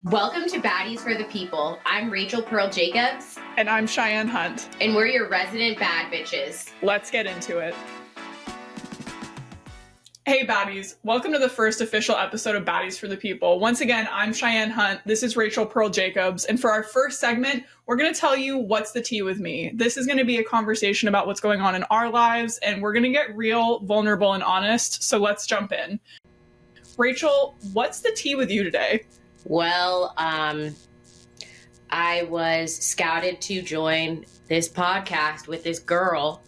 Welcome to Baddies For The People. I'm Rachel Pearl Jacobs. And I'm Cheyenne Hunt. And we're your resident bad bitches. Let's get into it. Hey baddies, welcome to the first official episode of Baddies For The People. Once again, I'm Cheyenne Hunt, this is Rachel Pearl Jacobs, and for our first segment, we're going to tell you what's the tea with me. This is going to be a conversation about what's going on in our lives, and we're going to get real, vulnerable, and honest, so let's jump in. Rachel, what's the tea with you today? Well, I was scouted to join this podcast with this girl,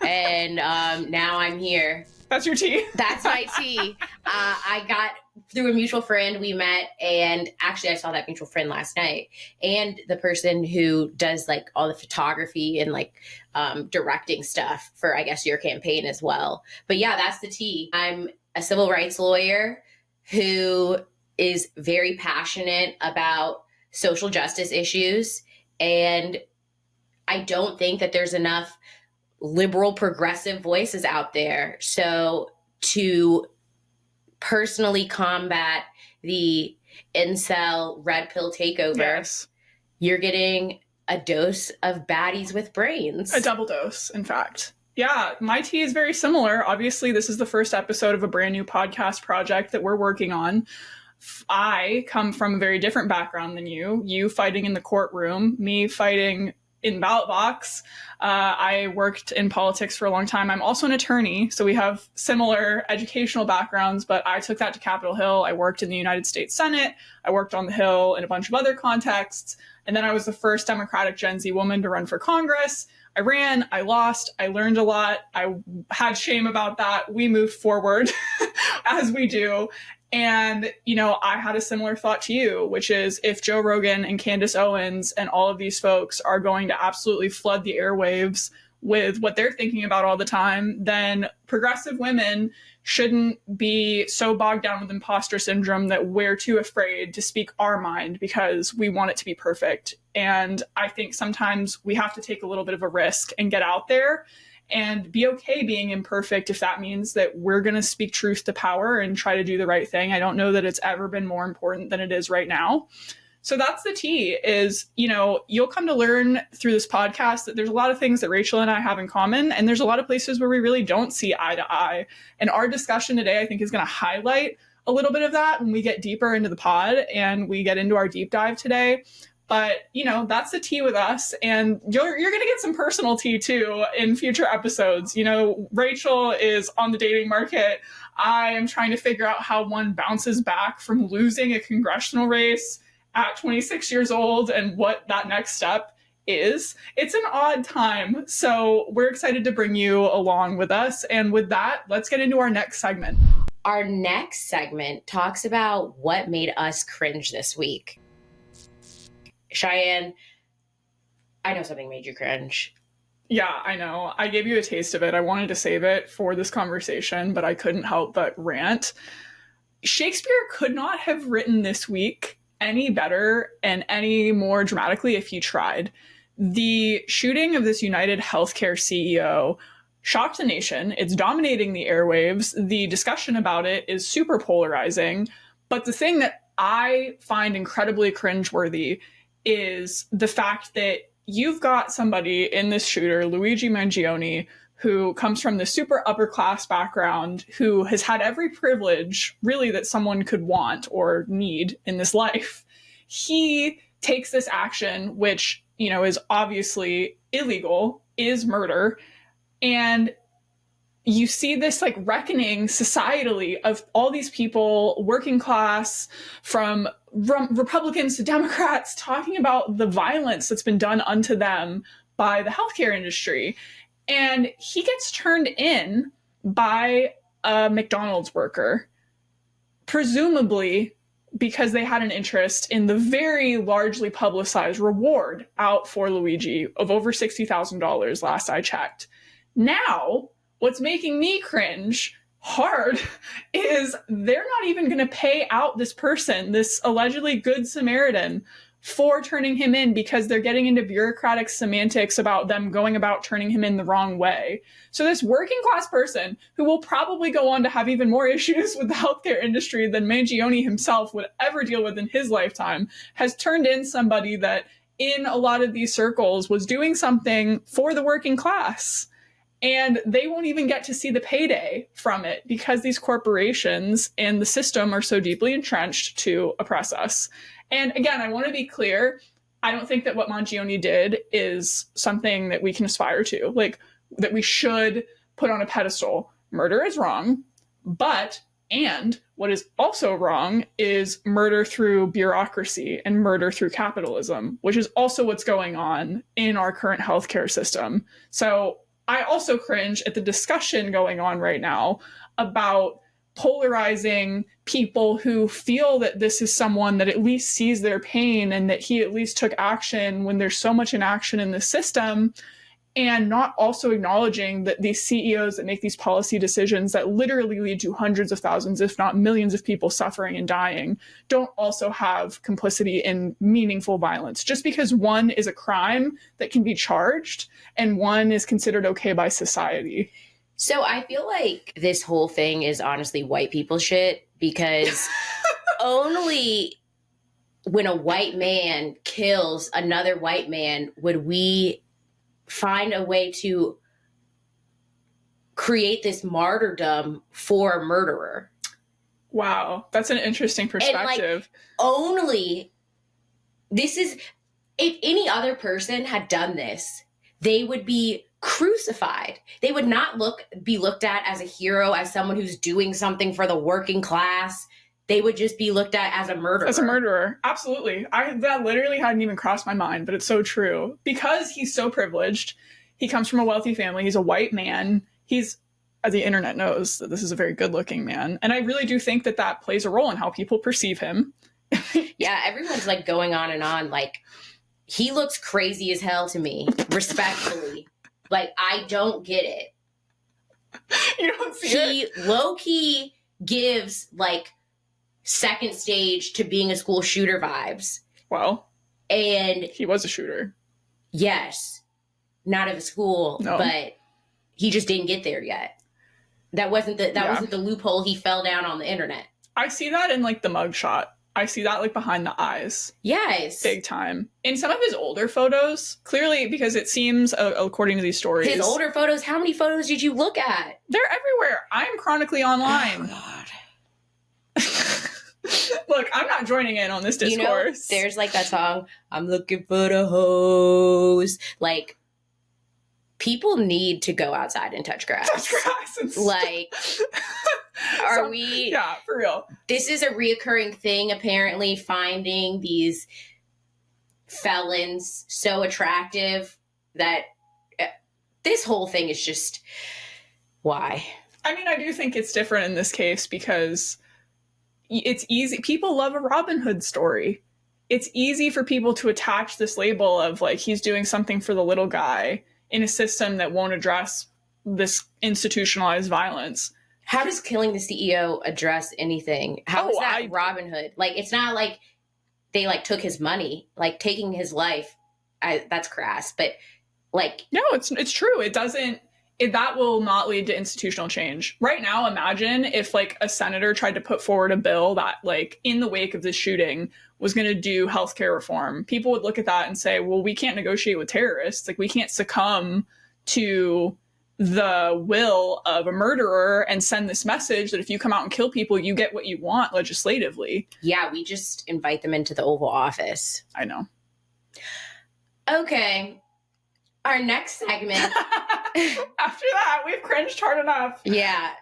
and now I'm here. That's your tea. That's my tea. I got through a mutual friend we met, and actually I saw that mutual friend last night, and the person who does like all the photography and like directing stuff for, I guess, your campaign as well. But yeah, that's the tea. I'm a civil rights lawyer who is very passionate about social justice issues, and I don't think that there's enough liberal progressive voices out there. So to personally combat the incel red pill takeover, Yes. You're getting a dose of baddies with brains. A double dose, in fact. Yeah, my tea is very similar. Obviously, this is the first episode of a brand new podcast project that we're working on. I come from a very different background than you fighting in the courtroom, me fighting in ballot box. I worked in politics for a long time. I'm also an attorney, so we have similar educational backgrounds, but I took that to Capitol Hill. I worked in the United States Senate. I worked on the Hill in a bunch of other contexts. And then I was the first Democratic Gen Z woman to run for Congress. I ran, I lost, I learned a lot. I had shame about that. We moved forward as we do. And, you know, I had a similar thought to you, which is if Joe Rogan and Candace Owens and all of these folks are going to absolutely flood the airwaves with what they're thinking about all the time, then progressive women shouldn't be so bogged down with imposter syndrome that we're too afraid to speak our mind because we want it to be perfect. And I think sometimes we have to take a little bit of a risk and get out there and be okay being imperfect if that means that we're going to speak truth to power and try to do the right thing. I don't know that it's ever been more important than it is right now. So that's the tea is, you know, you'll come to learn through this podcast that there's a lot of things that Rachel and I have in common, and there's a lot of places where we really don't see eye to eye. And our discussion today, I think, is going to highlight a little bit of that when we get deeper into the pod and we get into our deep dive today. But, you know, that's the tea with us. And you're going to get some personal tea, too, in future episodes. You know, Rachel is on the dating market. I am trying to figure out how one bounces back from losing a congressional race at 26 years old and what that next step is. It's an odd time. So we're excited to bring you along with us. And with that, let's get into our next segment. Our next segment talks about what made us cringe this week. Cheyenne, I know something made you cringe. Yeah, I know. I gave you a taste of it. I wanted to save it for this conversation, but I couldn't help but rant. Shakespeare could not have written this week any better and any more dramatically if he tried. The shooting of this United Healthcare CEO shocked the nation. It's dominating the airwaves. The discussion about it is super polarizing. But the thing that I find incredibly cringeworthy is the fact that you've got somebody in this shooter, Luigi Mangione, who comes from the super upper class background, who has had every privilege really that someone could want or need in this life. He takes this action, which, you know, is obviously illegal, is murder. And you see this like reckoning societally of all these people, working class, from Republicans to Democrats, talking about the violence that's been done unto them by the healthcare industry. And he gets turned in by a McDonald's worker, presumably because they had an interest in the very largely publicized reward out for Luigi of over $60,000 last I checked. Now, what's making me cringe hard is they're not even going to pay out this person, this allegedly good Samaritan, for turning him in because they're getting into bureaucratic semantics about them going about turning him in the wrong way. So this working class person, who will probably go on to have even more issues with the healthcare industry than Mangione himself would ever deal with in his lifetime, has turned in somebody that in a lot of these circles was doing something for the working class. And they won't even get to see the payday from it because these corporations and the system are so deeply entrenched to oppress us. And again, I want to be clear. I don't think that what Mangione did is something that we can aspire to, like that we should put on a pedestal. Murder is wrong, and what is also wrong is murder through bureaucracy and murder through capitalism, which is also what's going on in our current healthcare system. So I also cringe at the discussion going on right now about polarizing people who feel that this is someone that at least sees their pain and that he at least took action when there's so much inaction in the system, and not also acknowledging that these CEOs that make these policy decisions that literally lead to hundreds of thousands, if not millions of people suffering and dying, don't also have complicity in meaningful violence. Just because one is a crime that can be charged and one is considered okay by society. So I feel like this whole thing is honestly white people shit, because only when a white man kills another white man would we find a way to create this martyrdom for a murderer. Wow, that's an interesting perspective. Only this is, if any other person had done this, they would be crucified. They would not be looked at as a hero, as someone who's doing something for the working class. They would just be looked at as a murderer. As a murderer. Absolutely. That literally hadn't even crossed my mind, but it's so true. Because he's so privileged. He comes from a wealthy family. He's a white man. He's, as the internet knows, that this is a very good looking man. And I really do think that that plays a role in how people perceive him. Yeah, everyone's like going on and on. Like, he looks crazy as hell to me, respectfully. Like, I don't get it. You don't see it? He low-key gives, like, second stage to being a school shooter vibes. Well, and he was a shooter. Yes. Not of a school, no. But he just didn't get there yet. That wasn't the loophole he fell down on the internet. I see that in like the mugshot. I see that like behind the eyes. Yes. Big time. In some of his older photos, clearly, because it seems, according to these stories. His older photos, how many photos did you look at? They're everywhere. I'm chronically online. Oh, God. Look, I'm not joining in on this discourse. You know, there's like that song, I'm looking for the hose. Like, people need to go outside and touch grass. Touch grass. Like, we... Yeah, for real. This is a reoccurring thing, apparently, finding these felons so attractive that this whole thing is just... Why? I mean, I do think it's different in this case because it's easy. People love a Robin Hood story. It's easy for people to attach this label of, like, he's doing something for the little guy in a system that won't address this institutionalized violence. How does killing the CEO address anything? How is that Robin Hood? Like, it's not like they, like, took his money. Like, taking his life, that's crass. But, like... No, it's true. It doesn't... that will not lead to institutional change. Right now, imagine if, like, a senator tried to put forward a bill that, like, in the wake of this shooting was going to do healthcare reform. People would look at that and say, well, we can't negotiate with terrorists. Like, we can't succumb to the will of a murderer and send this message that if you come out and kill people, you get what you want legislatively. Yeah, we just invite them into the Oval Office. I know. Okay. Our next segment. After that, we've cringed hard enough. Yeah.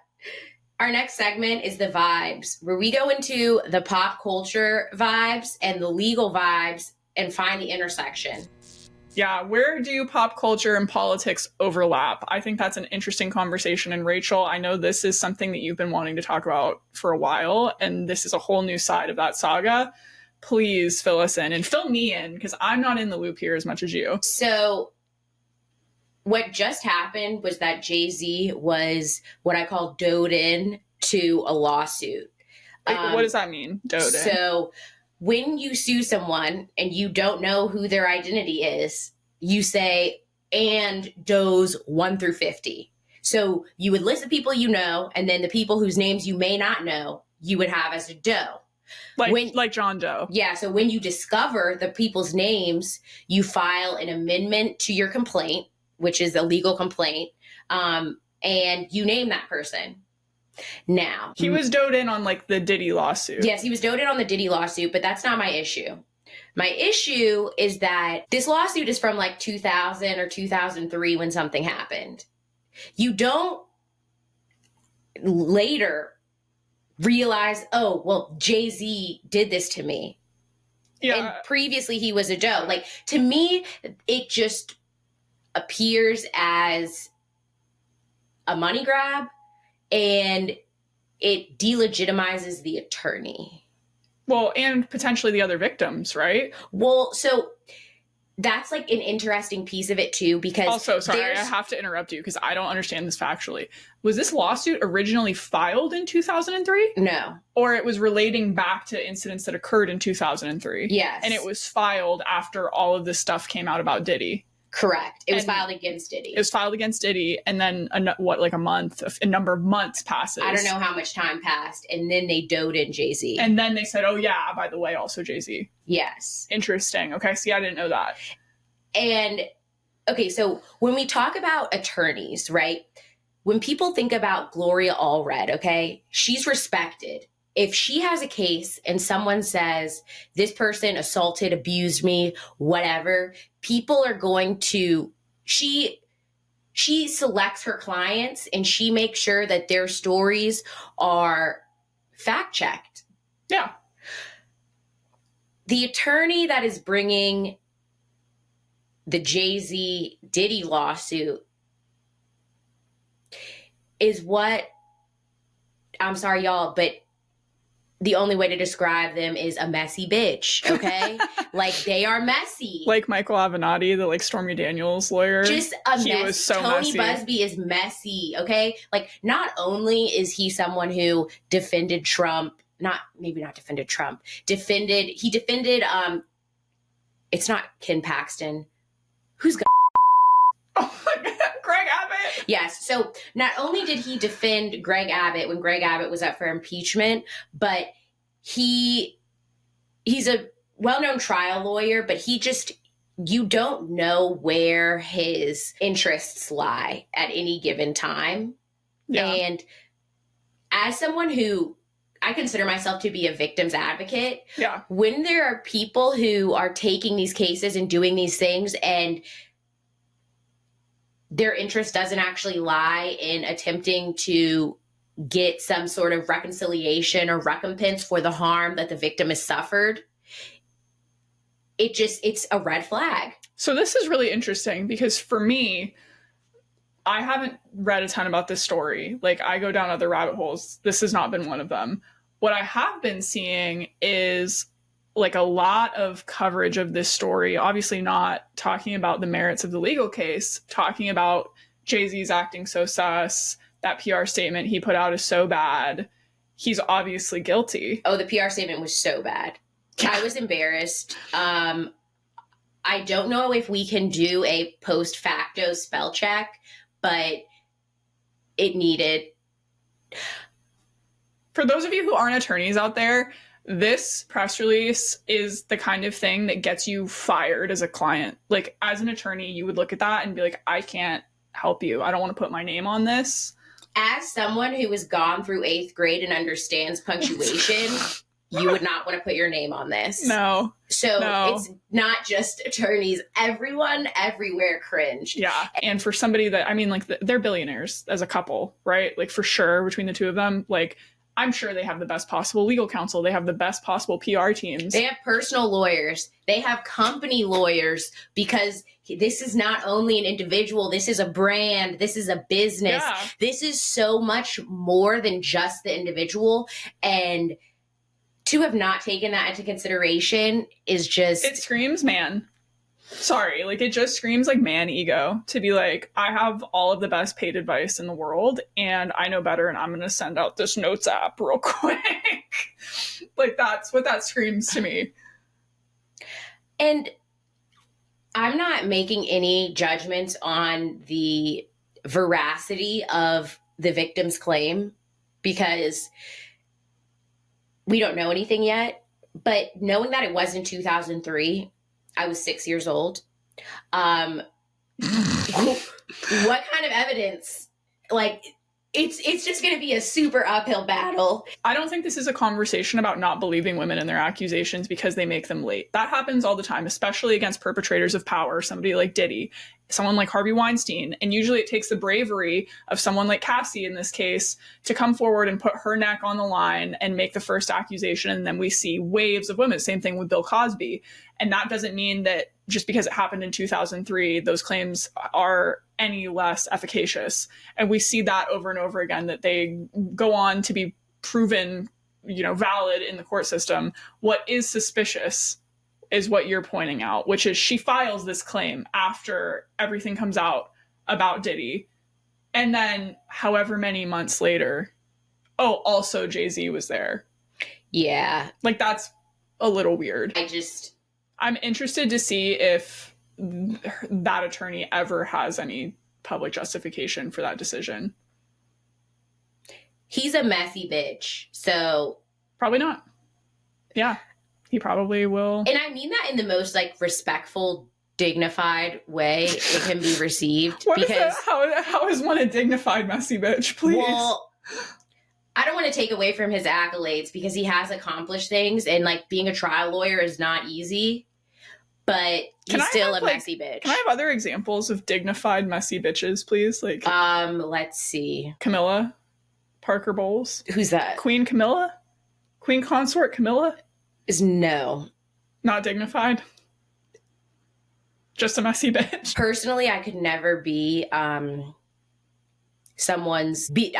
Our next segment is the vibes, where we go into the pop culture vibes and the legal vibes and find the intersection. Yeah, where do pop culture and politics overlap? I think that's an interesting conversation. And Rachel, I know this is something that you've been wanting to talk about for a while, and this is a whole new side of that saga. Please fill us in and fill me in, because I'm not in the loop here as much as you. So what just happened was that Jay-Z was what I call doed in to a lawsuit. Like, what does that mean, doed in? So when you sue someone and you don't know who their identity is, you say, and does 1 through 50. So you would list the people you know, and then the people whose names you may not know, you would have as a doe. Like John Doe. Yeah. So when you discover the people's names, you file an amendment to your complaint, which is a legal complaint, and you name that person. Now, he was doed in on like the Diddy lawsuit. Yes, he was doed in on the Diddy lawsuit, but that's not my issue. My issue is that this lawsuit is from like 2000 or 2003 when something happened. You don't later realize, oh, well, Jay-Z did this to me. Yeah. And previously he was a Doe. Like, to me, it just appears as a money grab, and it delegitimizes the attorney. Well, and potentially the other victims, right? Well, so that's like an interesting piece of it too, because also, sorry, I have to interrupt you because I don't understand this factually. Was this lawsuit originally filed in 2003? No. Or it was relating back to incidents that occurred in 2003? Yes. And it was filed after all of this stuff came out about Diddy? Correct. It was filed against Diddy. It was filed against Diddy, and then a number of months passes. I don't know how much time passed, and then they doed in Jay-Z. And then they said, oh yeah, by the way, also Jay-Z. Yes. Interesting. Okay, see, I didn't know that. And, okay, so when we talk about attorneys, right, when people think about Gloria Allred, okay, she's respected. If she has a case and someone says, this person assaulted, abused me, whatever, people are going to, she selects her clients and she makes sure that their stories are fact checked. Yeah. The attorney that is bringing the Jay-Z Diddy lawsuit is what, I'm sorry, y'all, but the only way to describe them is a messy bitch, okay? Like, they are messy. Like Michael Avenatti, the like Stormy Daniels lawyer. Just a he mess. Was so Tony messy. Busby is messy, okay? Like, not only is he someone who defended Trump, he defended, it's not Ken Paxton. Who's got oh my God, Greg Abbott? Yes. So not only did he defend Greg Abbott when Greg Abbott was up for impeachment, but he's a well-known trial lawyer, but you don't know where his interests lie at any given time. Yeah. And as someone who I consider myself to be a victim's advocate, yeah, when there are people who are taking these cases and doing these things and their interest doesn't actually lie in attempting to get some sort of reconciliation or recompense for the harm that the victim has suffered, it's a red flag. So this is really interesting because for me, I haven't read a ton about this story. Like, I go down other rabbit holes. This has not been one of them. What I have been seeing is like a lot of coverage of this story, obviously not talking about the merits of the legal case, talking about Jay-Z's acting so sus, that PR statement he put out is so bad. He's obviously guilty. Oh, the PR statement was so bad. I was embarrassed. I don't know if we can do a post facto spell check, but it needed. For those of you who aren't attorneys out there, this press release is the kind of thing that gets you fired as a client. Like, as an attorney, you would look at that and be like, I can't help you. I don't want to put my name on this. As someone who has gone through 8th grade and understands punctuation, you would not want to put your name on this. No. So it's not just attorneys. Everyone, everywhere cringe. Yeah. And for somebody that, I mean, like, they're billionaires as a couple, right? Like, for sure, between the two of them, like, I'm sure they have the best possible legal counsel. They have the best possible PR teams. They have personal lawyers. They have company lawyers, because this is not only an individual. This is a brand. This is a business. Yeah. This is so much more than just the individual. And to have not taken that into consideration is just... It screams man. Sorry, like, it just screams like man ego to be like, I have all of the best paid advice in the world and I know better and I'm going to send out this notes app real quick. Like, that's what that screams to me. And I'm not making any judgments on the veracity of the victim's claim because we don't know anything yet. But knowing that it was in 2003, I was 6 years old. What kind of evidence? Like, it's just going to be a super uphill battle. I don't think this is a conversation about not believing women in their accusations because they make them late. That happens all the time, especially against perpetrators of power, somebody like Diddy, someone like Harvey Weinstein. And usually it takes the bravery of someone like Cassie in this case to come forward and put her neck on the line and make the first accusation. And then we see waves of women. Same thing with Bill Cosby. And that doesn't mean that just because it happened in 2003, those claims are any less efficacious. And we see that over and over again, that they go on to be proven, valid in the court system. What is suspicious is what you're pointing out, which is she files this claim after everything comes out about Diddy. And then however many months later, also Jay-Z was there. Yeah. Like, that's a little weird. I'm interested to see if that attorney ever has any public justification for that decision. He's a messy bitch, so... Probably not. Yeah, he probably will. And I mean that in the most, respectful, dignified way it can be received. How is one a dignified messy bitch, please? Well, I don't want to take away from his accolades because he has accomplished things, and, being a trial lawyer is not easy. But he's still a messy bitch. Can I have other examples of dignified messy bitches, please? Let's see. Camilla Parker Bowles. Who's that? Queen Camilla? Queen consort Camilla? No. Not dignified? Just a messy bitch? Personally, I could never be I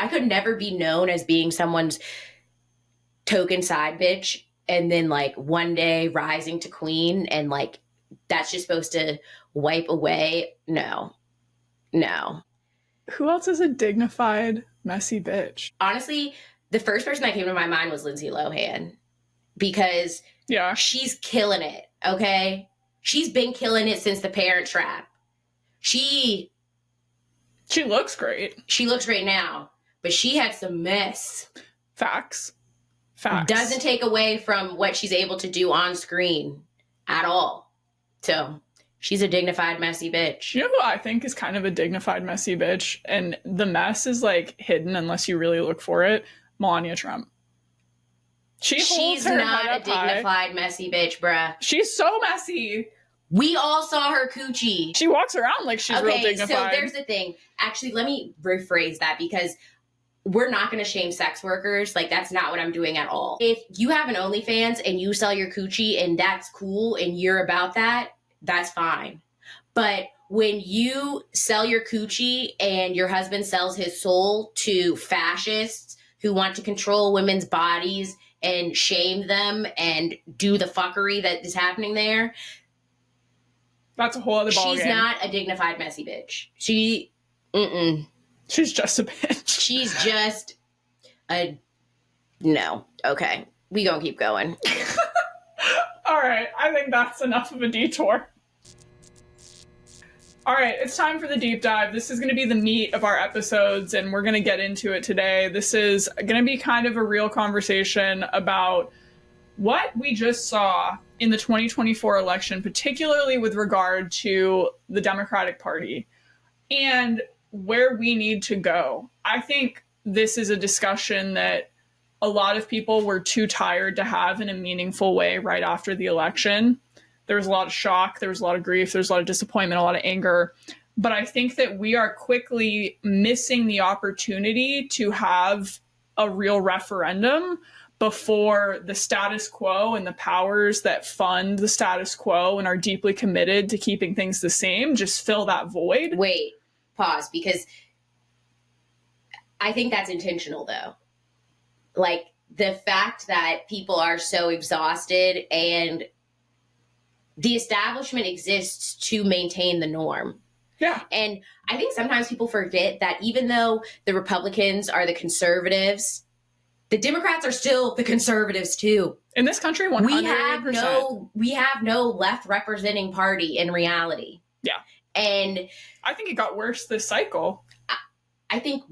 could never be known as being someone's token side bitch and then one day rising to queen and that's just supposed to wipe away. No. Who else is a dignified, messy bitch? Honestly, the first person that came to my mind was Lindsay Lohan because she's killing it, okay? She's been killing it since The Parent Trap. She looks great. She looks great now, but she had some mess. Facts. Doesn't take away from what she's able to do on screen at all. So she's a dignified, messy bitch. You know who I think is kind of a dignified, messy bitch? And the mess is hidden unless you really look for it. Melania Trump. She's not a dignified, messy bitch, bruh. She's so messy. We all saw her coochie. She walks around like she's real dignified. So there's the thing. Actually, let me rephrase that because we're not going to shame sex workers. That's not what I'm doing at all. If you have an OnlyFans and you sell your coochie and that's cool and you're about that, that's fine. But when you sell your coochie and your husband sells his soul to fascists who want to control women's bodies and shame them and do the fuckery that is happening there, that's a whole other ballgame. She's not a dignified, messy bitch. She's just a bitch. She's just no. Okay. We gonna keep going. All right. I think that's enough of a detour. All right. It's time for the deep dive. This is going to be the meat of our episodes, and we're going to get into it today. This is going to be kind of a real conversation about what we just saw in the 2024 election, particularly with regard to the Democratic Party and where we need to go. I think this is a discussion that a lot of people were too tired to have in a meaningful way right after the election. There was a lot of shock, there was a lot of grief, there's a lot of disappointment, a lot of anger. But I think that we are quickly missing the opportunity to have a real referendum before the status quo and the powers that fund the status quo and are deeply committed to keeping things the same just fill that void. Wait, pause, because I think that's intentional, though. The fact that people are so exhausted and the establishment exists to maintain the norm. Yeah. And I think sometimes people forget that even though the Republicans are the conservatives, The Democrats are still the conservatives too. In this country, 100%. We have no left representing party in reality. Yeah. And I think it got worse this cycle. I think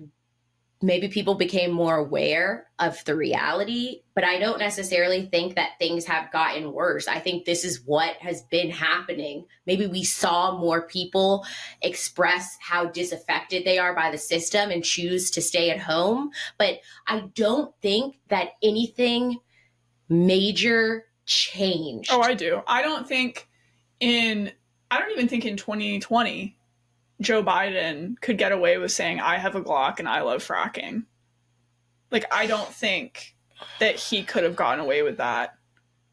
maybe people became more aware of the reality, but I don't necessarily think that things have gotten worse. I think this is what has been happening. Maybe we saw more people express how disaffected they are by the system and choose to stay at home. But I don't think that anything major changed. Oh, I do. I don't even think in 2020 Joe Biden could get away with saying, I have a Glock and I love fracking. Like, I don't think that he could have gotten away with that.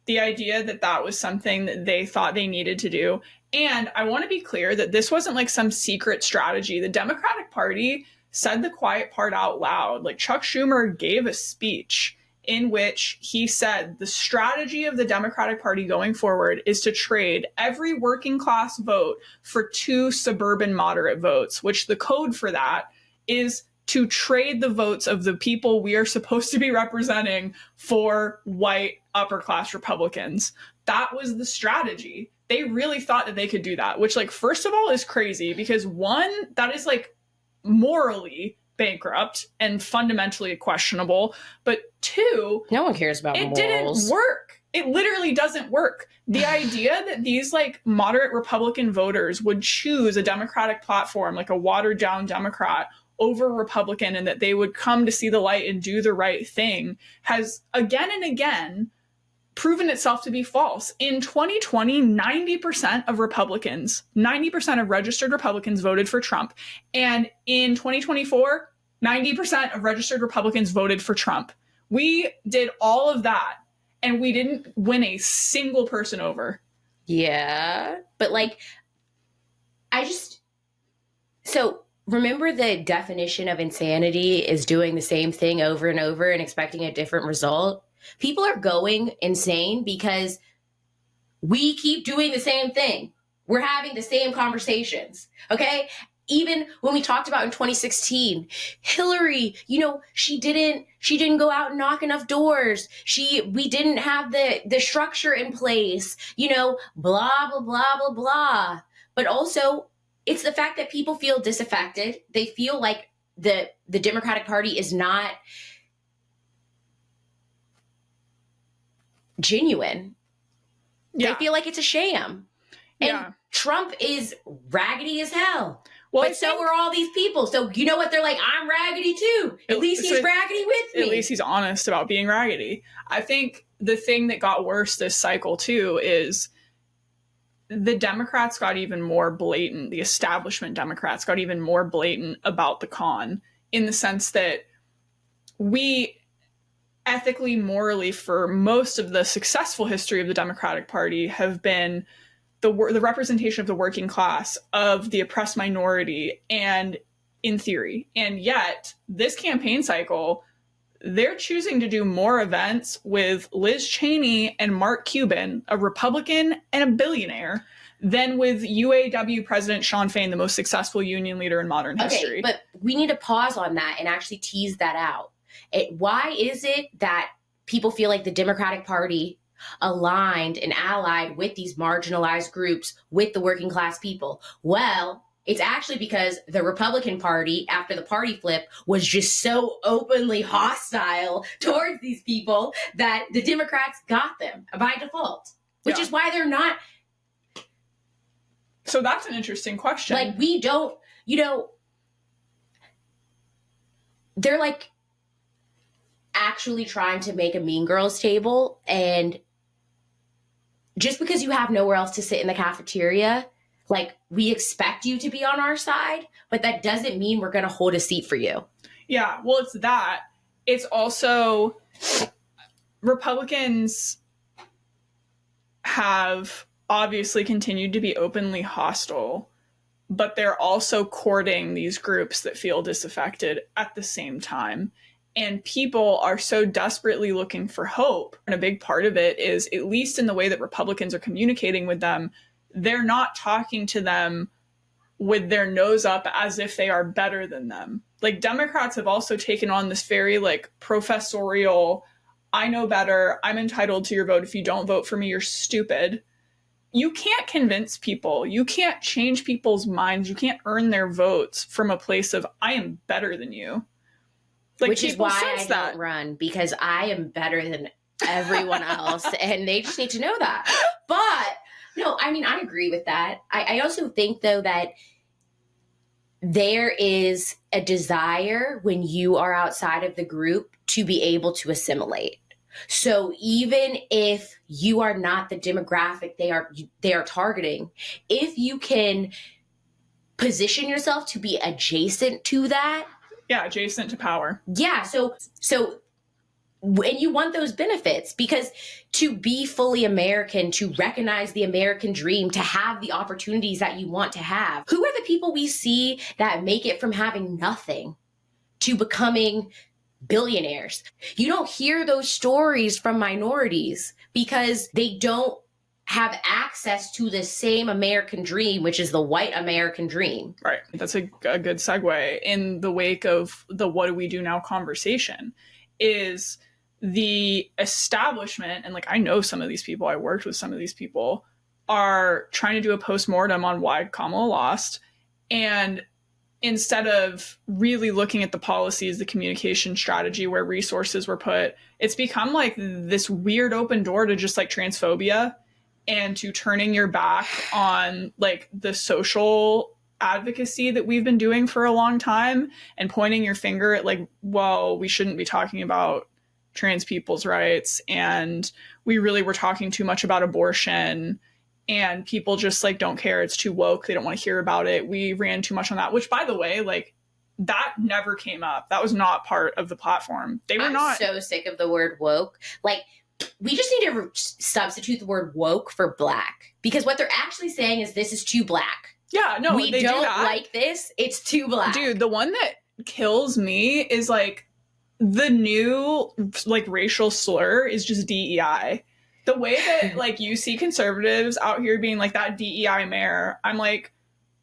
The idea that that was something that they thought they needed to do. And I want to be clear that this wasn't like some secret strategy. The Democratic Party said the quiet part out loud. Like, Chuck Schumer gave a speech in which he said the strategy of the Democratic Party going forward is to trade every working class vote for 2 suburban moderate votes, which the code for that is to trade the votes of the people we are supposed to be representing for white upper class Republicans. That was the strategy. They really thought that they could do that, which, like, first of all is crazy because, one, that is like morally bankrupt and fundamentally questionable, but 2, no one cares about it morals. Didn't work. It literally doesn't work. The idea that these like moderate Republican voters would choose a Democratic platform, like a watered down Democrat, over Republican, and that they would come to see the light and do the right thing has again and again proven itself to be false. In 2020, 90% of Republicans, 90% of registered Republicans voted for Trump. And in 2024, 90% of registered Republicans voted for Trump. We did all of that, and we didn't win a single person over. Yeah, but like, so remember the definition of insanity is doing the same thing over and over and expecting a different result? People are going insane because we keep doing the same thing. We're having the same conversations, okay? Even when we talked about in 2016, Hillary, she didn't go out and knock enough doors. We didn't have the structure in place, blah, blah, blah, blah, blah. But also, it's the fact that people feel disaffected. They feel like the Democratic Party is not genuine. Yeah. They feel like it's a sham. And Trump is raggedy as hell. Well, but so are all these people. So you know what? They're like, I'm raggedy too. At least he's raggedy with me. At least he's honest about being raggedy. I think the thing that got worse this cycle too is the Democrats got even more blatant. The establishment Democrats got even more blatant about the con, in the sense that we ethically, morally, for most of the successful history of the Democratic Party, have been the representation of the working class, of the oppressed minority, and in theory. And yet, this campaign cycle, they're choosing to do more events with Liz Cheney and Mark Cuban, a Republican and a billionaire, than with UAW President Shawn Fain, the most successful union leader in modern history. Okay, but we need to pause on that and actually tease that out. Why is it that people feel like the Democratic Party aligned and allied with these marginalized groups, with the working class people? Well, it's actually because the Republican Party, after the party flip, was just so openly hostile towards these people that the Democrats got them by default, which is why they're not. So that's an interesting question. Like, we don't, they're like actually trying to make a Mean Girls table, and just because you have nowhere else to sit in the cafeteria, like, we expect you to be on our side, but that doesn't mean we're going to hold a seat for you. Yeah, well, it's that. It's also Republicans have obviously continued to be openly hostile, but they're also courting these groups that feel disaffected at the same time. And people are so desperately looking for hope. And a big part of it is, at least in the way that Republicans are communicating with them, they're not talking to them with their nose up as if they are better than them. Like, Democrats have also taken on this very, like, professorial, I know better, I'm entitled to your vote. If you don't vote for me, you're stupid. You can't convince people. You can't change people's minds. You can't earn their votes from a place of, I am better than you. Like, which is why I don't run, because I am better than everyone else, and they just need to know that. But no, I mean, I agree with that. I also think, though, that there is a desire when you are outside of the group to be able to assimilate. So even if you are not the demographic they are targeting, if you can position yourself to be adjacent to that. Yeah, adjacent to power. Yeah, so and you want those benefits, because to be fully American, to recognize the American dream, to have the opportunities that you want to have. Who are the people we see that make it from having nothing to becoming billionaires? You don't hear those stories from minorities because they don't have access to the same American dream, which is the white American dream. Right. That's a good segue. In the wake of the what do we do now conversation is the establishment, and like, I know some of these people, I worked with some of these people, are trying to do a postmortem on why Kamala lost. And instead of really looking at the policies, the communication strategy, where resources were put, it's become like this weird open door to just like transphobia and to turning your back on like the social advocacy that we've been doing for a long time, and pointing your finger at like, well, we shouldn't be talking about trans people's rights, and we really were talking too much about abortion, and people just like don't care, it's too woke, they don't want to hear about it, we ran too much on that. Which, by the way, like, that never came up. That was not part of the platform. I'm so sick of the word woke. Like, we just need to substitute the word woke for black, because what they're actually saying is this is too black. Yeah, no, we don't like this, it's too black. Dude, the one that kills me is like, the new like racial slur is just DEI. The way that like you see conservatives out here being like, that DEI mayor, I'm like,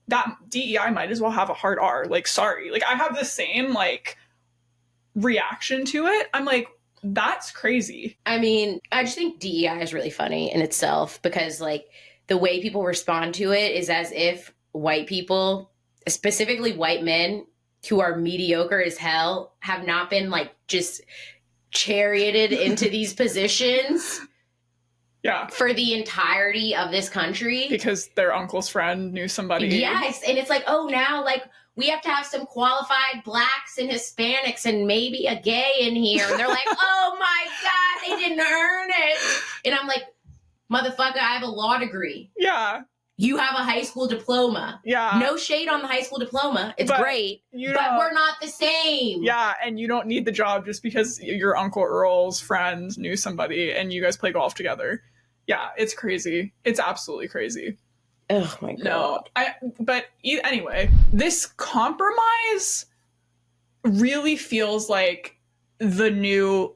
that DEI might as well have a hard R. Like, sorry. Like, I have the same like reaction to it. I'm like, that's crazy. I mean, I just think DEI is really funny in itself, because like the way people respond to it is as if white people, specifically white men, who are mediocre as hell, have not been like just charioted into these positions for the entirety of this country. Because their uncle's friend knew somebody. Yes. And it's like, oh, now like we have to have some qualified blacks and Hispanics and maybe a gay in here. And they're like, oh my God, they didn't earn it. And I'm like, motherfucker, I have a law degree. Yeah. You have a high school diploma. Yeah. No shade on the high school diploma. It's great. But we're not the same. Yeah. And you don't need the job just because your Uncle Earl's friend knew somebody and you guys play golf together. Yeah. It's crazy. It's absolutely crazy. Oh my God. No. Anyway, this compromise really feels like the new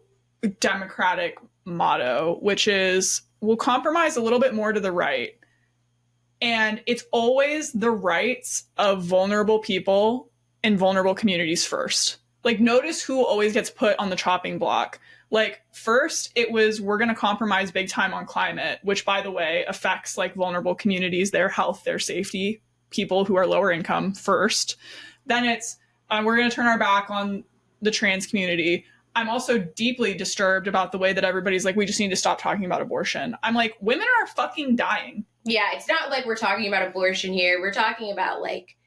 Democratic motto, which is, we'll compromise a little bit more to the right. And it's always the rights of vulnerable people and vulnerable communities first. Like, notice who always gets put on the chopping block. Like, first, it was, we're going to compromise big time on climate, which, by the way, affects like vulnerable communities, their health, their safety, people who are lower income first. Then it's, we're going to turn our back on the trans community. I'm also deeply disturbed about the way that everybody's like, we just need to stop talking about abortion. I'm like, women are fucking dying. Yeah, it's not like we're talking about abortion here. We're talking about like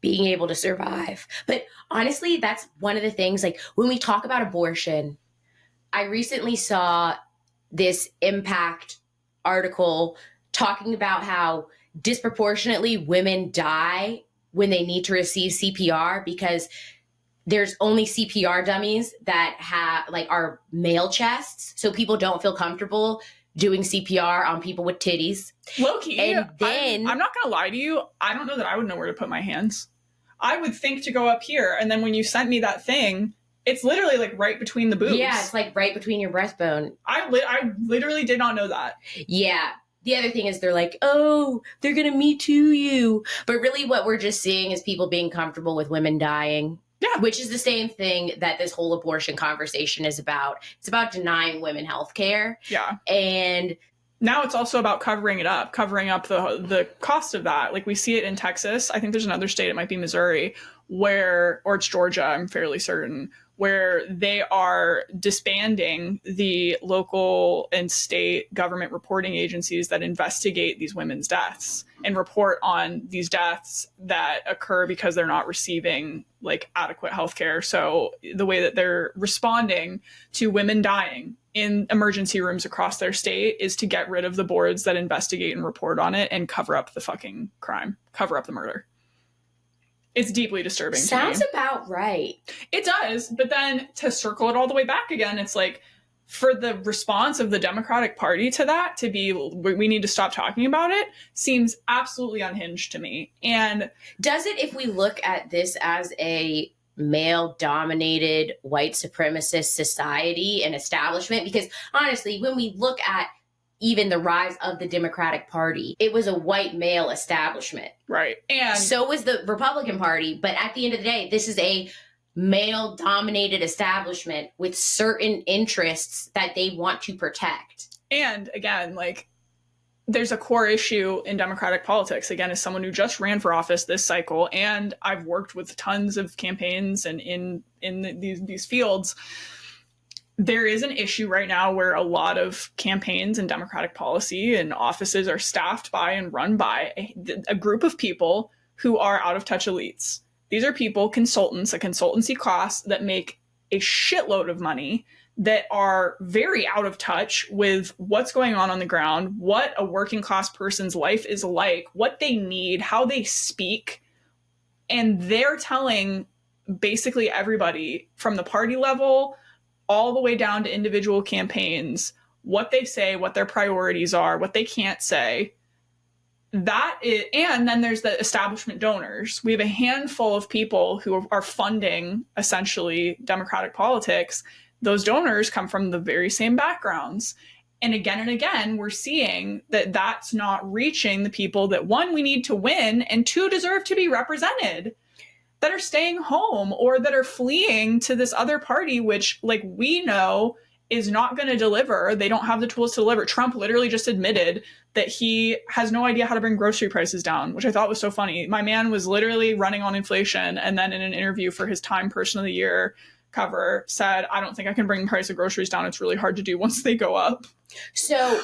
being able to survive. But honestly, that's one of the things, like when we talk about abortion, I recently saw this Impact article talking about how disproportionately women die when they need to receive CPR, because there's only CPR dummies that have like are male chests. So people don't feel comfortable doing CPR on people with titties. Low-key, and then I'm not gonna lie to you, I don't know that I would know where to put my hands. I would think to go up here, and then when you sent me that thing, it's literally like right between the boobs. Yeah, it's like right between your breastbone. I literally did not know that. Yeah. the other thing is they're like, oh, they're going to Me Too you. But really what we're just seeing is people being comfortable with women dying. Yeah. Which is the same thing that this whole abortion conversation is about. It's about denying women health care. Yeah. And now it's also about covering up the cost of that. Like we see it in Texas. I think there's another state, it might be Missouri, or it's Georgia, I'm fairly certain, where they are disbanding the local and state government reporting agencies that investigate these women's deaths and report on these deaths that occur because they're not receiving like adequate health care. So the way that they're responding to women dying in emergency rooms across their state is to get rid of the boards that investigate and report on it and cover up the fucking crime, cover up the murder. It's deeply disturbing. Sounds about right. It does. But then to circle it all the way back again, it's like for the response of the Democratic Party to that to be, we need to stop talking about it, seems absolutely unhinged to me. And does it, if we look at this as a male-dominated white supremacist society and establishment? Because honestly, when we look at even the rise of the Democratic Party, it was a white male establishment. Right. And so was the Republican Party. But at the end of the day, this is a male-dominated establishment with certain interests that they want to protect. And again, like, there's a core issue in Democratic politics. Again, as someone who just ran for office this cycle, and I've worked with tons of campaigns and in these fields, there is an issue right now where a lot of campaigns and Democratic policy and offices are staffed by and run by a group of people who are out of touch elites. These are people, consultants, a consultancy class that make a shitload of money, that are very out of touch with what's going on the ground, what a working class person's life is like, what they need, how they speak. And they're telling basically everybody from the party level all the way down to individual campaigns what they say, what their priorities are, what they can't say. That is, and then there's the establishment donors. We have a handful of people who are funding essentially Democratic politics. Those donors come from the very same backgrounds. And again, we're seeing that that's not reaching the people that, one, we need to win, and two, deserve to be represented, that are staying home or that are fleeing to this other party, which, like, we know is not going to deliver. They don't have the tools to deliver. Trump literally just admitted that he has no idea how to bring grocery prices down, which I thought was so funny. My man was literally running on inflation, and then in an interview for his Time Person of the Year cover said, I don't think I can bring the price of groceries down. It's really hard to do once they go up. So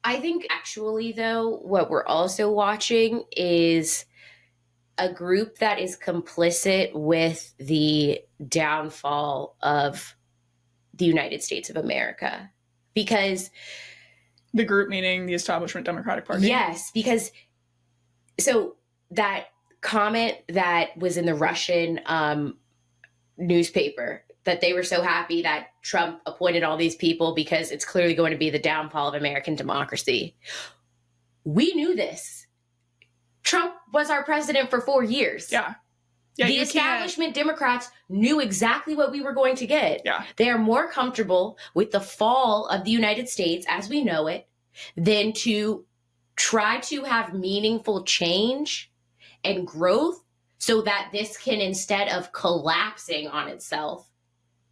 I think actually, though, what we're also watching is a group that is complicit with the downfall of the United States of America. Because the group meaning the establishment Democratic Party? Yes, because so that comment that was in the Russian newspaper, that they were so happy that Trump appointed all these people because it's clearly going to be the downfall of American democracy. We knew this. Trump was our president for 4 years. Yeah. The establishment Democrats knew exactly what we were going to get. Yeah. They are more comfortable with the fall of the United States as we know it than to try to have meaningful change and growth so that this can, instead of collapsing on itself,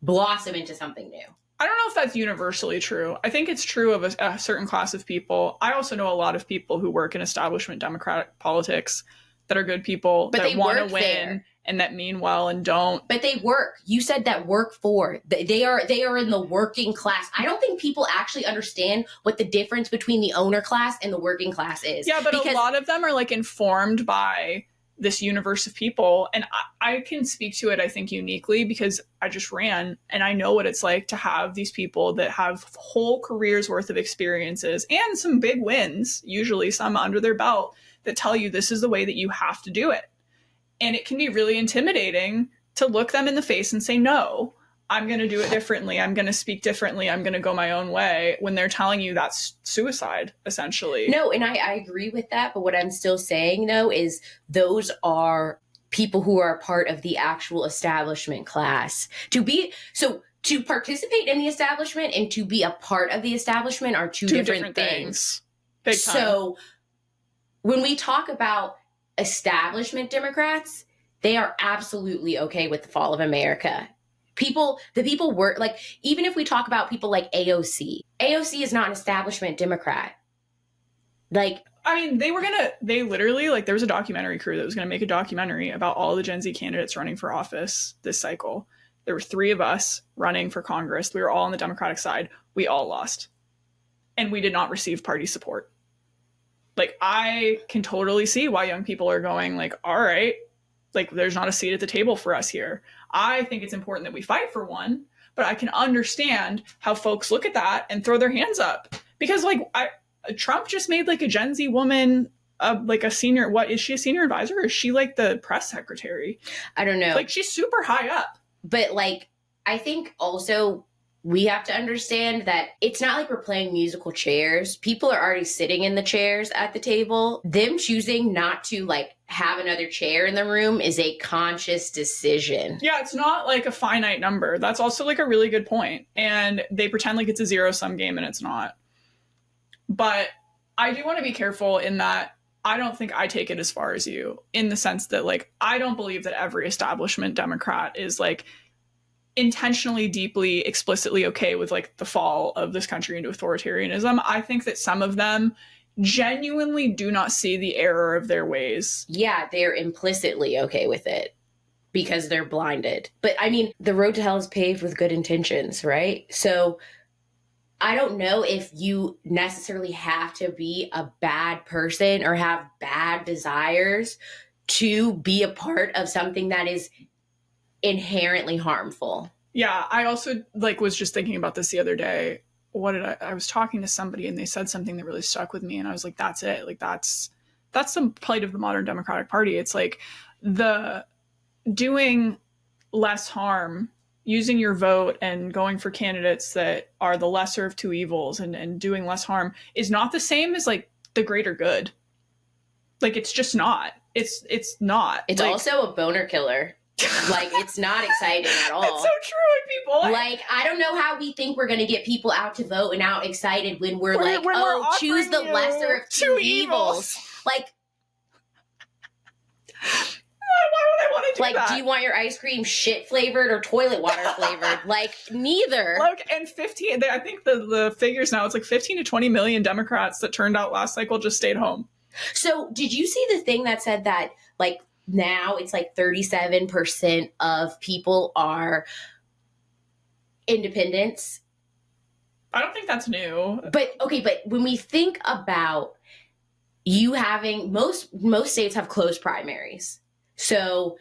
blossom into something new. I don't know if that's universally true. I think it's true of a certain class of people. I also know a lot of people who work in establishment Democratic politics that are good people, but that want to win there, and that mean well and don't. But they work. You said that work for. They are in the working class. I don't think people actually understand what the difference between the owner class and the working class is. Yeah, but a lot of them are like informed by this universe of people. And I can speak to it, I think, uniquely because I just ran and I know what it's like to have these people that have whole careers worth of experiences and some big wins, usually some under their belt, that tell you this is the way that you have to do it. And it can be really intimidating to look them in the face and say, no, I'm going to do it differently. I'm going to speak differently. I'm going to go my own way, when they're telling you that's suicide, essentially. No, and I agree with that. But what I'm still saying, though, is those are people who are a part of the actual establishment class. To participate in the establishment and to be a part of the establishment are two different things. Big time. So when we talk about establishment Democrats, they are absolutely okay with the fall of America. The people were like, even if we talk about people like AOC is not an establishment Democrat. Like, I mean, they literally, like, there was a documentary crew that was going to make a documentary about all the Gen Z candidates running for office this cycle. There were 3 of us running for Congress. We were all on the Democratic side. We all lost. And we did not receive party support. Like, I can totally see why young people are going, like, all right, like, there's not a seat at the table for us here. I think it's important that we fight for one, but I can understand how folks look at that and throw their hands up. Because, like, Trump just made, like, a Gen Z woman, like, a senior, what, is she a senior advisor, or is she, like, the press secretary? I don't know. Like, she's super high up. But, like, I think also we have to understand that it's not like we're playing musical chairs. People are already sitting in the chairs at the table. Them choosing not to, like, have another chair in the room is a conscious decision. Yeah, it's not like a finite number. That's also, like, a really good point. And they pretend like it's a zero-sum game, and it's not. But I do want to be careful in that I don't think I take it as far as you, in the sense that, like, I don't believe that every establishment Democrat is, like, intentionally, deeply, explicitly okay with, like, the fall of this country into authoritarianism. I think that some of them genuinely do not see the error of their ways. Yeah, they're implicitly okay with it because they're blinded. But I mean, the road to hell is paved with good intentions, right? So I don't know if you necessarily have to be a bad person or have bad desires to be a part of something that is inherently harmful. Yeah, I also, like, was just thinking about this the other day. I was talking to somebody and they said something that really stuck with me, and I was like, that's it. Like, that's the plight of the modern Democratic Party. It's like the doing less harm, using your vote and going for candidates that are the lesser of two evils and doing less harm is not the same as, like, the greater good. Like, it's just not. It's not. It's like, also a boner killer. Like, it's not exciting at all. It's so true, people. Like, I don't know how we think we're going to get people out to vote and out excited when we're like, when oh, we're choose the lesser of two evils. Like, why would I want to do like, that? do you want your ice cream shit flavored or toilet water flavored? Like, neither. Look, and 15, I think the figures now, it's like 15 to 20 million Democrats that turned out last cycle just stayed home. So did you see the thing that said that, like, now it's like 37% of people are independents? I don't think that's new. But okay, but when we think about you having, most states have closed primaries. So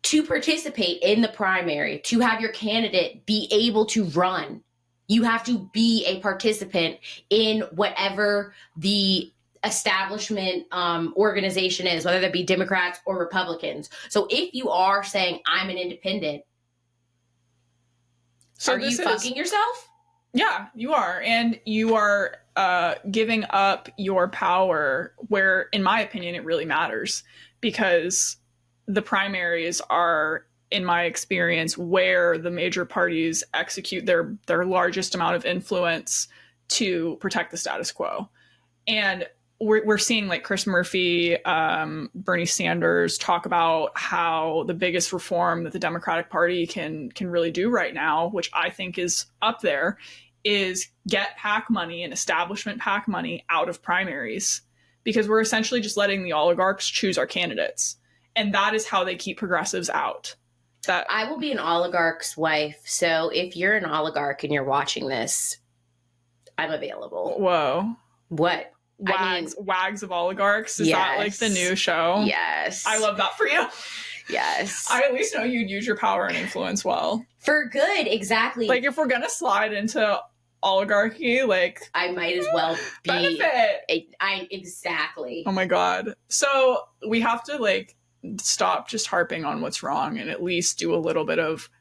to participate in the primary, to have your candidate be able to run, you have to be a participant in whatever the establishment organization is, whether that be Democrats or Republicans. So if you are saying I'm an independent, so are you fucking yourself? Yeah, you are. And you are giving up your power where, in my opinion, it really matters, because the primaries are, in my experience, where the major parties execute their largest amount of influence to protect the status quo. And we're seeing, like, Chris Murphy, Bernie Sanders talk about how the biggest reform that the Democratic Party can really do right now, which I think is up there, is get PAC money and establishment PAC money out of primaries, because we're essentially just letting the oligarchs choose our candidates. And that is how they keep progressives out. That I will be an oligarch's wife. So if you're an oligarch and you're watching this, I'm available. Whoa. What? Wags of Oligarchs? Is that, like, the new show? Yes. I love that for you. Yes. I at least know you'd use your power and influence well. For good, exactly. Like, if we're gonna slide into oligarchy, like, I might as well be. Benefit. Exactly. Oh my God. So we have to, like, stop just harping on what's wrong and at least do a little bit of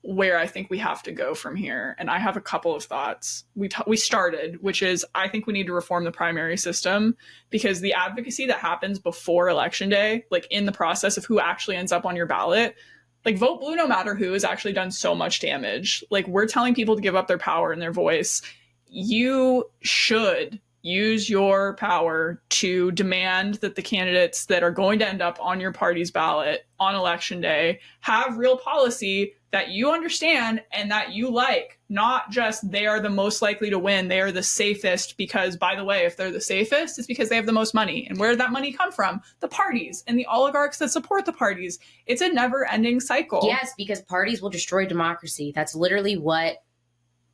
where I think we have to go from here. And I have a couple of thoughts. We started, which is, I think we need to reform the primary system, because the advocacy that happens before election day, like, in the process of who actually ends up on your ballot, like, vote blue no matter who, has actually done so much damage. Like, we're telling people to give up their power and their voice. You should use your power to demand that the candidates that are going to end up on your party's ballot on election day have real policy that you understand and that you like, not just they are the most likely to win, they are the safest, because, by the way, if they're the safest, it's because they have the most money. And where did that money come from? The parties and the oligarchs that support the parties. It's a never-ending cycle. Yes, because parties will destroy democracy. That's literally what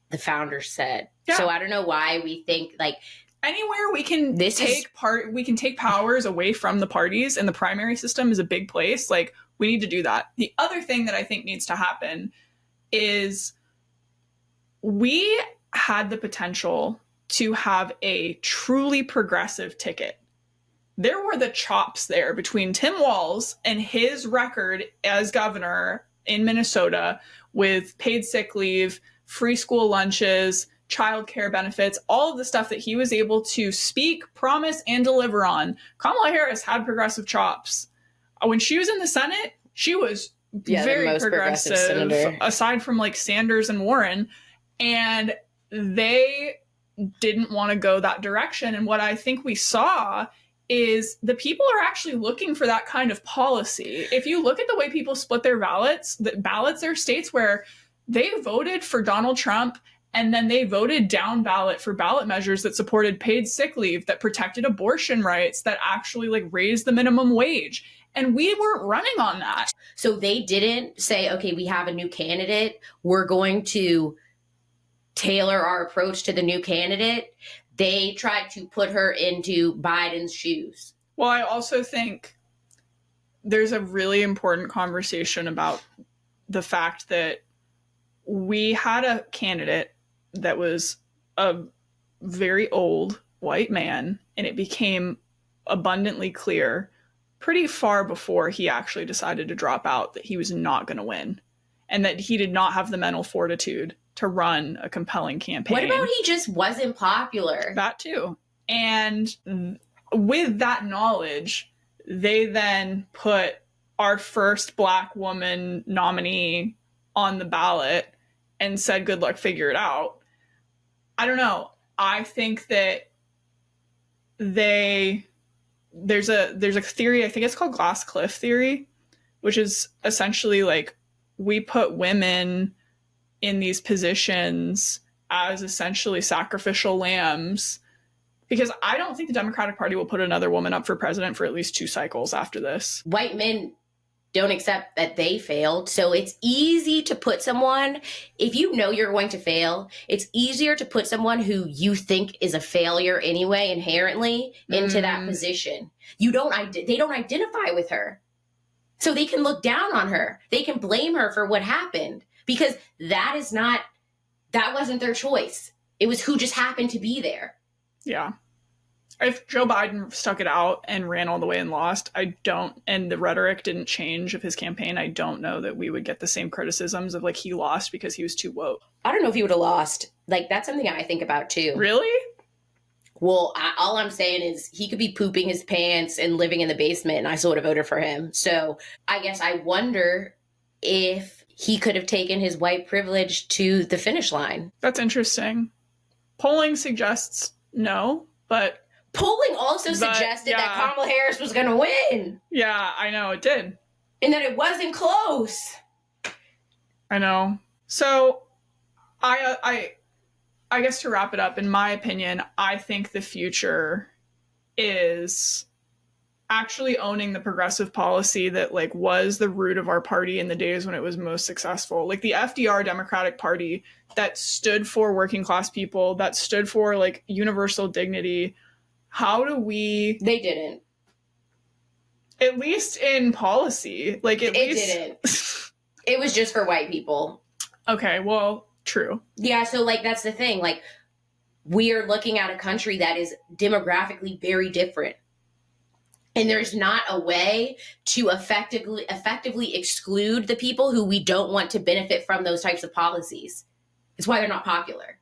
the founders said. Yeah. So I don't know why we think like anywhere we can take powers away from the parties, and the primary system is a big place. Like, we need to do that. The other thing that I think needs to happen is we had the potential to have a truly progressive ticket. There were the chops there between Tim Walz and his record as governor in Minnesota with paid sick leave, free school lunches, childcare benefits, all of the stuff that he was able to speak, promise, and deliver on. Kamala Harris had progressive chops. When she was in the Senate, she was very progressive aside from like Sanders and Warren. And they didn't want to go that direction. And what I think we saw is the people are actually looking for that kind of policy. If you look at the way people split their ballots, there are states where they voted for Donald Trump and then they voted down ballot for ballot measures that supported paid sick leave, that protected abortion rights, that actually like raised the minimum wage. And we weren't running on that. So they didn't say, okay, we have a new candidate, we're going to tailor our approach to the new candidate. They tried to put her into Biden's shoes. Well, I also think there's a really important conversation about the fact that we had a candidate that was a very old white man, and it became abundantly clear pretty far before he actually decided to drop out that he was not going to win, and that he did not have the mental fortitude to run a compelling campaign. What about he just wasn't popular? That too. And with that knowledge, they then put our first Black woman nominee on the ballot and said, good luck, figure it out. I don't know. I think that there's a theory, I think it's called glass cliff theory, which is essentially like we put women in these positions as essentially sacrificial lambs, because I don't think the Democratic Party will put another woman up for president for at least 2 cycles after this. White men don't accept that they failed. So it's easy to put someone, if you know you're going to fail, it's easier to put someone who you think is a failure anyway, inherently, into that position. They don't identify with her. So they can look down on her. They can blame her for what happened, because that wasn't their choice. It was who just happened to be there. Yeah. If Joe Biden stuck it out and ran all the way and lost, and the rhetoric didn't change of his campaign, I don't know that we would get the same criticisms of like he lost because he was too woke. I don't know if he would have lost. Like, that's something I think about too. Really? Well, all I'm saying is he could be pooping his pants and living in the basement, and I still would have voted for him. So I guess I wonder if he could have taken his white privilege to the finish line. That's interesting. Polling suggests no, but polling also suggested that Kamala Harris was going to win. Yeah, I know, it did. And that it wasn't close. I know. So, I guess to wrap it up, in my opinion, I think the future is actually owning the progressive policy that like was the root of our party in the days when it was most successful. Like the FDR Democratic Party that stood for working class people, that stood for like universal dignity. They didn't. At least in policy. Like it didn't. It was just for white people. Okay, well, true. Yeah, so like that's the thing. Like we are looking at a country that is demographically very different. And there's not a way to effectively exclude the people who we don't want to benefit from those types of policies. It's why they're not popular.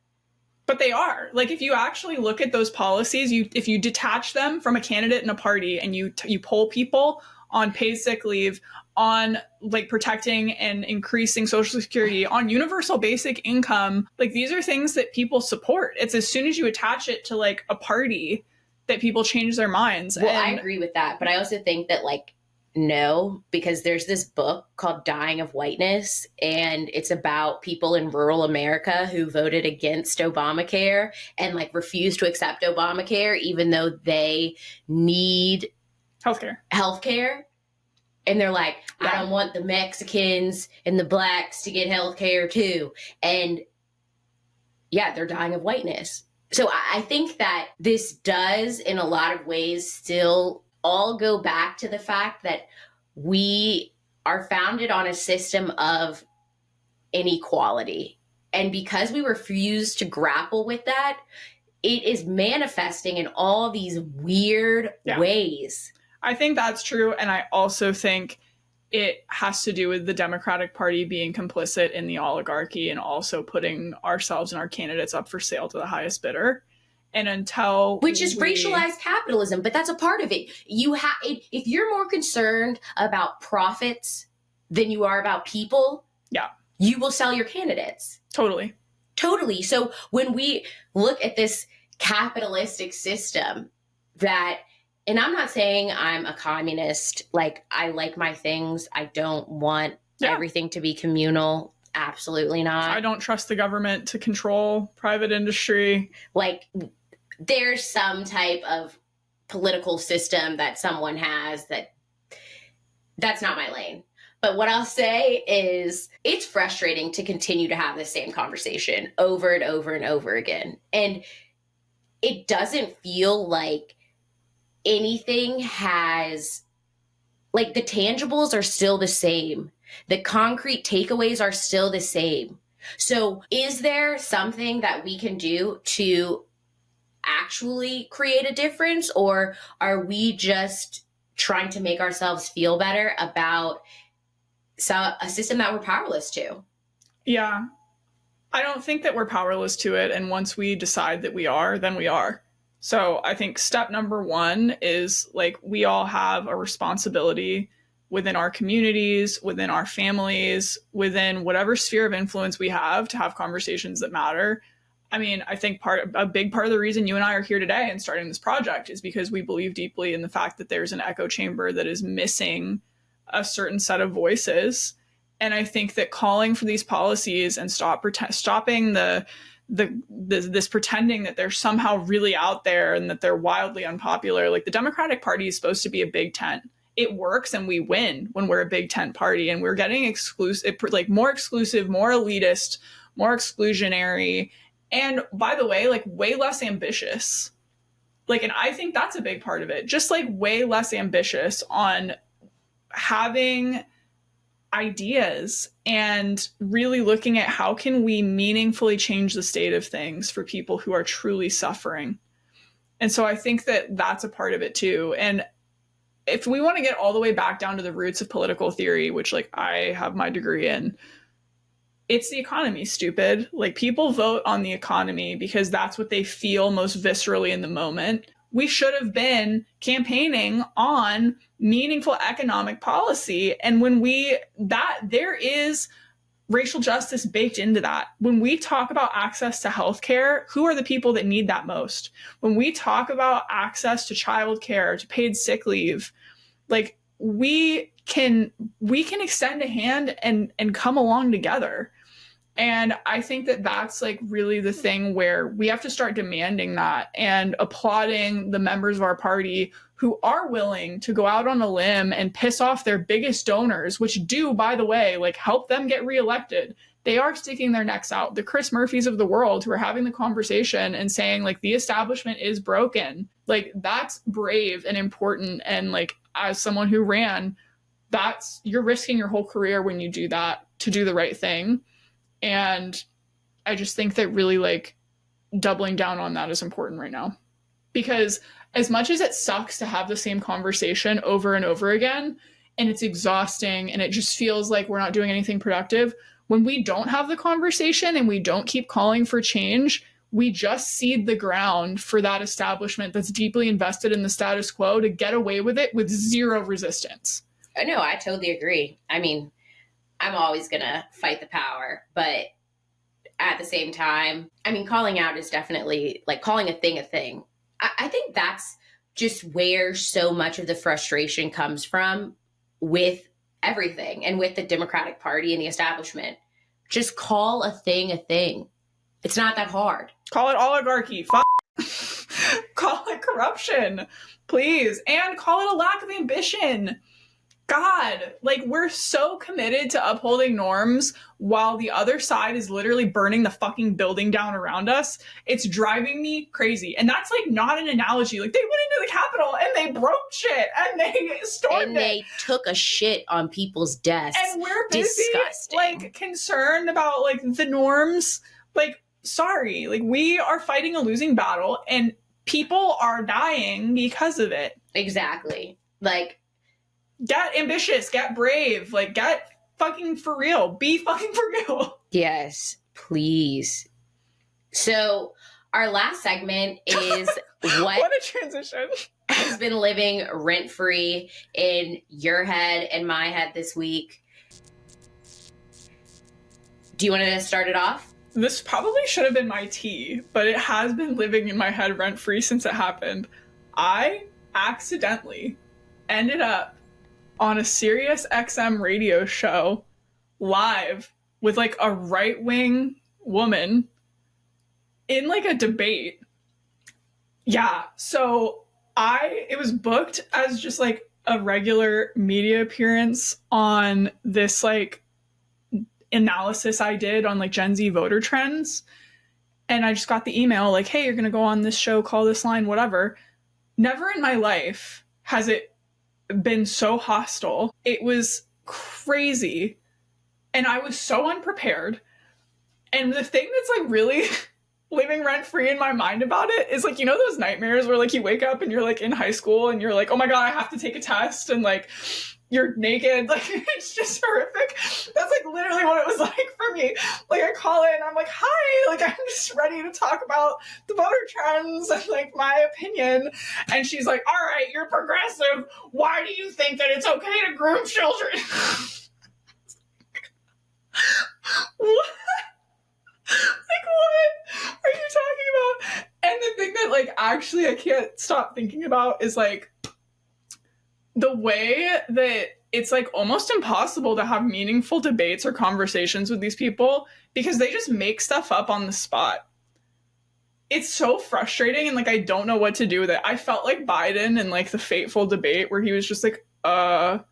But they are. Like, if you actually look at those policies, if you detach them from a candidate and a party and you poll people on paid sick leave, on like protecting and increasing Social Security, on universal basic income. Like these are things that people support. It's as soon as you attach it to like a party that people change their minds. Well, I agree with that. But I also think that like, no, because there's this book called Dying of Whiteness, and it's about people in rural America who voted against Obamacare and like refused to accept Obamacare, even though they need healthcare. And they're like, I don't want the Mexicans and the blacks to get healthcare too. And yeah, they're dying of whiteness. So I think that this does, in a lot of ways, still all go back to the fact that we are founded on a system of inequality. And because we refuse to grapple with that, it is manifesting in all these weird ways. I think that's true. And I also think it has to do with the Democratic Party being complicit in the oligarchy and also putting ourselves and our candidates up for sale to the highest bidder. And until which is racialized capitalism, but that's a part of it. If you're more concerned about profits than you are about people, you will sell your candidates. Totally. So when we look at this capitalistic system that, and I'm not saying I'm a communist, like I like my things. I don't want everything to be communal. Absolutely not. I don't trust the government to control private industry. Like there's some type of political system that someone has that's not my lane. But what I'll say is it's frustrating to continue to have the same conversation over and over and over again. And it doesn't feel like anything has, like the tangibles are still the same. The concrete takeaways are still the same. So is there something that we can do to actually create a difference, or are we just trying to make ourselves feel better about a system that we're powerless to? Yeah. I don't think that we're powerless to it. And once we decide that we are, then we are. So I think step number one is like we all have a responsibility within our communities, within our families, within whatever sphere of influence we have to have conversations that matter. I mean, I think a big part of the reason you and I are here today and starting this project is because we believe deeply in the fact that there's an echo chamber that is missing a certain set of voices. And I think that calling for these policies and stopping this pretending that they're somehow really out there and that they're wildly unpopular. Like the Democratic Party is supposed to be a big tent. It works and we win when we're a big tent party, and we're getting more exclusive, more elitist, more exclusionary. And by the way, like way less ambitious. Like, and I think that's a big part of it. Just like way less ambitious on having ideas and really looking at how can we meaningfully change the state of things for people who are truly suffering. And so I think that that's a part of it too. And if we want to get all the way back down to the roots of political theory, which like I have my degree in, it's the economy, stupid. Like people vote on the economy because that's what they feel most viscerally in the moment. We should have been campaigning on meaningful economic policy. And there is racial justice baked into that. When we talk about access to healthcare, who are the people that need that most? When we talk about access to childcare, to paid sick leave, like we can extend a hand and come along together. And I think that that's like really the thing where we have to start demanding that and applauding the members of our party who are willing to go out on a limb and piss off their biggest donors, which do, by the way, like help them get reelected. They are sticking their necks out. The Chris Murphys of the world who are having the conversation and saying like the establishment is broken. Like that's brave and important. And like as someone who ran, you're risking your whole career when you do that to do the right thing. And I just think that really like doubling down on that is important right now, because as much as it sucks to have the same conversation over and over again, and it's exhausting and it just feels like we're not doing anything productive, when we don't have the conversation and we don't keep calling for change, we just seed the ground for that establishment that's deeply invested in the status quo to get away with it with zero resistance. Oh, no, I totally agree. I mean, I'm always going to fight the power, but at the same time, I mean, calling out is definitely like calling a thing a thing. I think that's just where so much of the frustration comes from with everything and with the Democratic Party and the establishment. Just call a thing a thing. It's not that hard. Call it oligarchy. Call it corruption, please. And call it a lack of ambition. God, like, we're so committed to upholding norms while the other side is literally burning the fucking building down around us. It's driving me crazy. And that's like not an analogy. Like, they went into the Capitol and they broke shit and they stormed it. And they took a shit on people's desks. And we're busy, disgusting. like, concerned about like the norms. Like, sorry, like, we are fighting a losing battle and people are dying because of it. Exactly. Like, get ambitious, get brave, like, get fucking for real. Be fucking for real. yes, please. So our last segment is what a transition has been living rent-free in your head and my head this week. Do you want to start it off? This probably should have been my tea, but it has been living in my head rent-free since it happened. I accidentally ended up on a Sirius XM radio show live with like a right-wing woman in like a debate. Yeah, so it was booked as just like a regular media appearance on this like analysis I did on like Gen Z voter trends. And I just got the email like, hey, you're going to go on this show, call this line, whatever. Never in my life has it been so hostile. It was crazy. And I was so unprepared. And the thing that's like really living rent free in my mind about it is like, you know, those nightmares where like you wake up and you're like in high school and you're like, oh my God, I have to take a test. And like, you're naked. Like, it's just horrific. That's like literally what it was like for me. Like, I call in, I'm like, hi, like, I'm just ready to talk about the voter trends and like my opinion. And she's like, all right, you're progressive. Why do you think that it's okay to groom children? What? Like, what are you talking about? And the thing that like actually I can't stop thinking about is like the way that it's like almost impossible to have meaningful debates or conversations with these people because they just make stuff up on the spot. It's so frustrating and like I don't know what to do with it. I felt like Biden in like the fateful debate where he was just like, and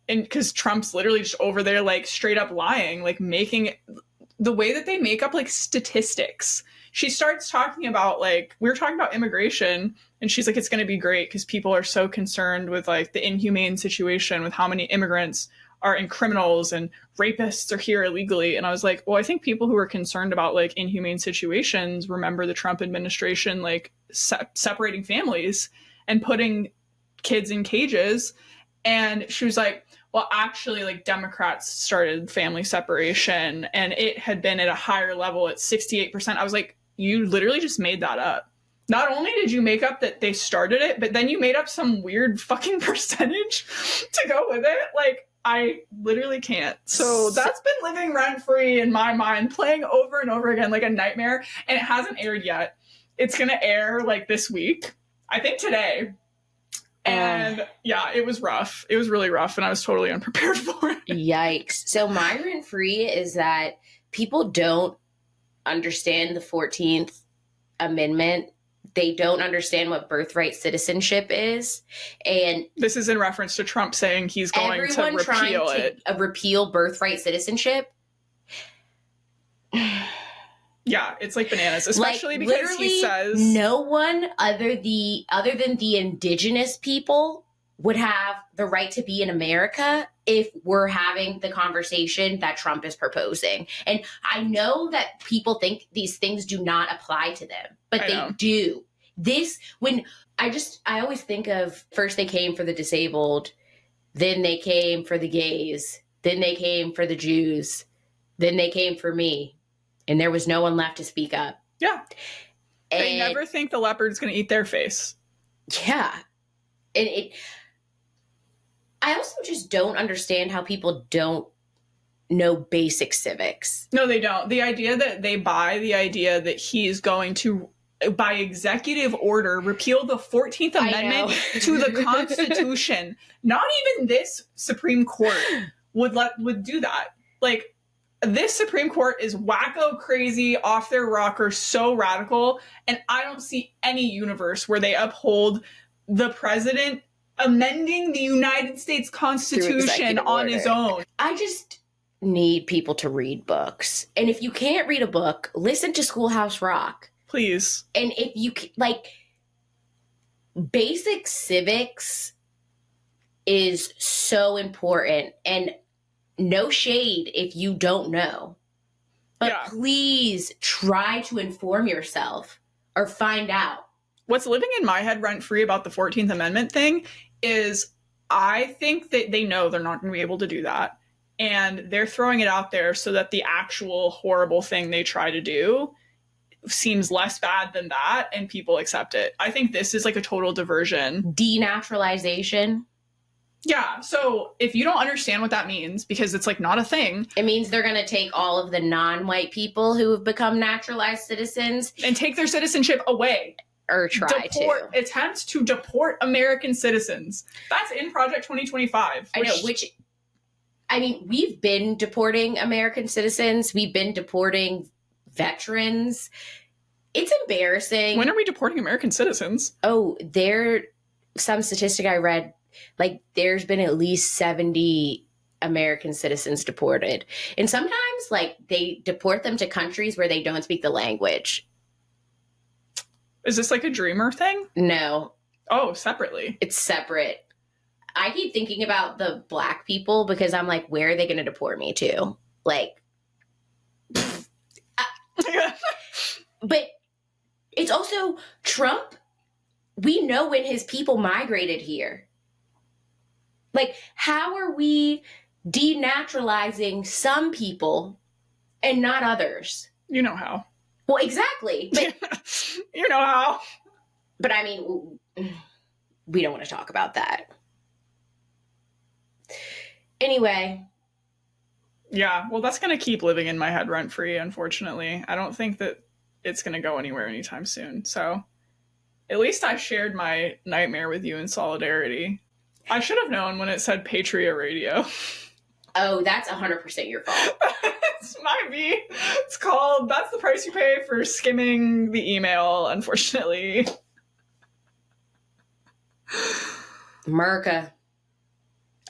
because Trump's literally just over there like straight up lying, like making the way that they make up like statistics. She starts talking about like, we were talking about immigration and she's like, it's going to be great because people are so concerned with like the inhumane situation with how many immigrants are in criminals and rapists are here illegally. And I was like, well, I think people who are concerned about like inhumane situations remember the Trump administration like separating families and putting kids in cages. And she was like, well, actually, like Democrats started family separation and it had been at a higher level at 68%. I was like, you literally just made that up. Not only did you make up that they started it, but then you made up some weird fucking percentage to go with it. Like, I literally can't. So that's been living rent free in my mind, playing over and over again like a nightmare. And it hasn't aired yet. It's going to air like this week, I think today. And yeah, it was rough. It was really rough. And I was totally unprepared for it. Yikes. So my rent free is that people don't understand the 14th Amendment. They don't understand what birthright citizenship is. And this is in reference to Trump saying he's going to repeal it. Repeal birthright citizenship. Yeah, it's like bananas, especially like, because he says no one other than the indigenous people would have the right to be in America if we're having the conversation that Trump is proposing. And I know that people think these things do not apply to them, but they do. I always think of first they came for the disabled, then they came for the gays, then they came for the Jews, then they came for me. And there was no one left to speak up. Yeah. And They never think the leopard's going to eat their face. yeah. And I also just don't understand how people don't know basic civics. No, they don't. The idea that they buy the idea that he's going to, by executive order, repeal the 14th Amendment to the Constitution. Not even this Supreme Court would do that. Like, this Supreme Court is wacko crazy, off their rocker, so radical, and I don't see any universe where they uphold the president amending the United States Constitution on his own. I just need people to read books. And if you can't read a book, listen to Schoolhouse Rock. Please. And if you, like, basic civics is so important. And no shade if you don't know. But please try to inform yourself or find out. What's living in my head rent-free about the 14th Amendment thing is I think that they know they're not going to be able to do that. And they're throwing it out there so that the actual horrible thing they try to do seems less bad than that and people accept it. I think this is like a total diversion. Denaturalization. Yeah, so if you don't understand what that means, because it's like not a thing. It means they're going to take all of the non-white people who have become naturalized citizens. And take their citizenship away. Or try to. Attempt to deport American citizens. That's in Project 2025. I know, I mean, we've been deporting American citizens. We've been deporting veterans. It's embarrassing. When are we deporting American citizens? Oh, some statistic I read, like there's been at least 70 American citizens deported. And sometimes like they deport them to countries where they don't speak the language. Is this like a dreamer thing? No. Oh, separately. It's separate. I keep thinking about the black people because I'm like, where are they going to deport me to? Like, but it's also Trump. We know when his people migrated here. Like, how are we denaturalizing some people and not others? You know how. Well, exactly. But, you know how. But I mean, we don't want to talk about that. Anyway. Yeah, well, that's going to keep living in my head rent-free, unfortunately. I don't think that it's going to go anywhere anytime soon. So at least I shared my nightmare with you in solidarity. I should have known when it said Patriot Radio. Oh, that's 100% your fault. It might be. It's called That's the Price You Pay for Skimming the Email, unfortunately. America.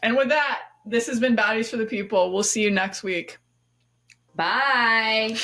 And with that, this has been Baddies for the People. We'll see you next week. Bye.